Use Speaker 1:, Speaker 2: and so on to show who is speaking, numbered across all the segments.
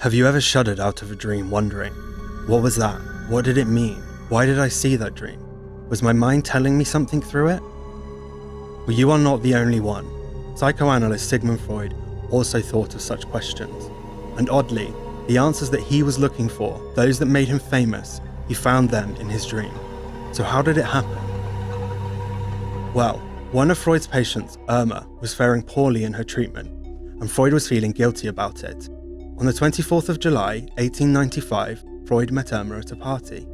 Speaker 1: Have you ever shuddered out of a dream wondering, what was that? What did it mean? Why did I see that dream? Was my mind telling me something through it? Well, you are not the only one. Psychoanalyst Sigmund Freud also thought of such questions. And oddly, the answers that he was looking for, those that made him famous, he found them in his dream. So how did it happen? Well, one of Freud's patients, Irma, was faring poorly in her treatment, and Freud was feeling guilty about it. On the 24th of July, 1895, Freud met Irma at a party.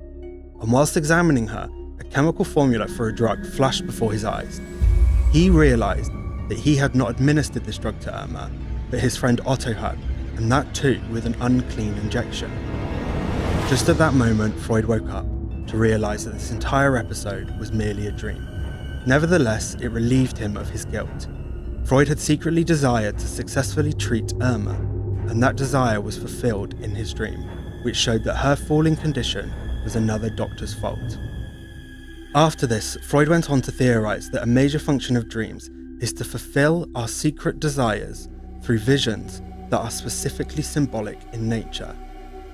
Speaker 1: And whilst examining her, a chemical formula for a drug flashed before his eyes. He realised that he had not administered this drug to Irma, but his friend Otto had, and that too with an unclean injection. Just at that moment, Freud woke up to realise that this entire episode was merely a dream. Nevertheless, it relieved him of his guilt. Freud had secretly desired to successfully treat Irma, and that desire was fulfilled in his dream, which showed that her falling condition was another doctor's fault. After this, Freud went on to theorise that a major function of dreams is to fulfill our secret desires through visions that are specifically symbolic in nature.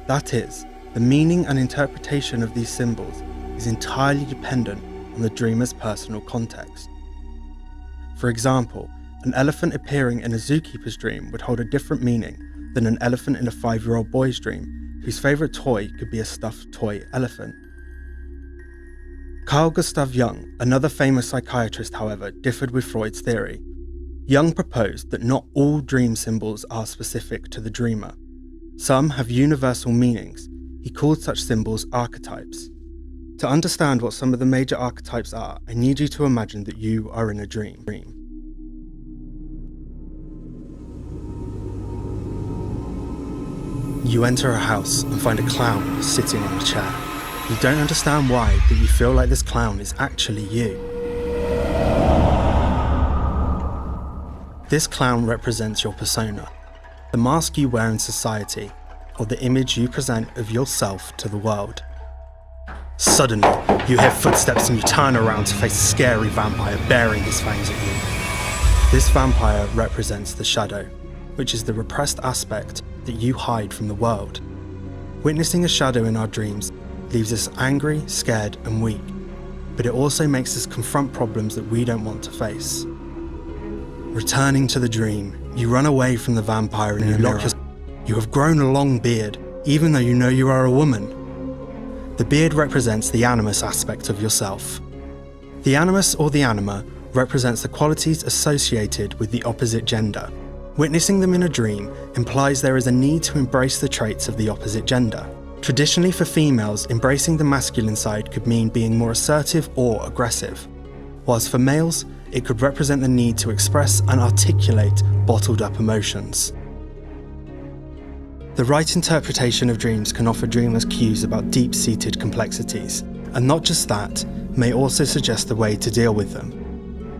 Speaker 1: That is, the meaning and interpretation of these symbols is entirely dependent on the dreamer's personal context. For example, an elephant appearing in a zookeeper's dream would hold a different meaning than an elephant in a 5-year-old boy's dream, whose favourite toy could be a stuffed toy elephant. Carl Gustav Jung, another famous psychiatrist, however, differed with Freud's theory. Jung proposed that not all dream symbols are specific to the dreamer. Some have universal meanings. He called such symbols archetypes. To understand what some of the major archetypes are, I need you to imagine that you are in a dream. You enter a house and find a clown sitting on a chair. You don't understand why, but you feel like this clown is actually you. This clown represents your persona, the mask you wear in society, or the image you present of yourself to the world. Suddenly, you hear footsteps and you turn around to face a scary vampire baring his fangs at you. This vampire represents the shadow, which is the repressed aspect that you hide from the world. Witnessing a shadow in our dreams leaves us angry, scared, and weak, but it also makes us confront problems that we don't want to face. Returning to the dream, you run away from the vampire and you lock yourself. You have grown a long beard, even though you know you are a woman. The beard represents the animus aspect of yourself. The animus or the anima represents the qualities associated with the opposite gender. Witnessing them in a dream implies there is a need to embrace the traits of the opposite gender. Traditionally for females, embracing the masculine side could mean being more assertive or aggressive, whilst for males, it could represent the need to express and articulate bottled up emotions. The right interpretation of dreams can offer dreamers cues about deep-seated complexities, and not just that, may also suggest a way to deal with them.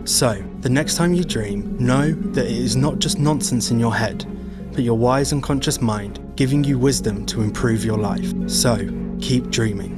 Speaker 1: So, the next time you dream, know that it is not just nonsense in your head, but your wise and conscious mind giving you wisdom to improve your life. So, keep dreaming.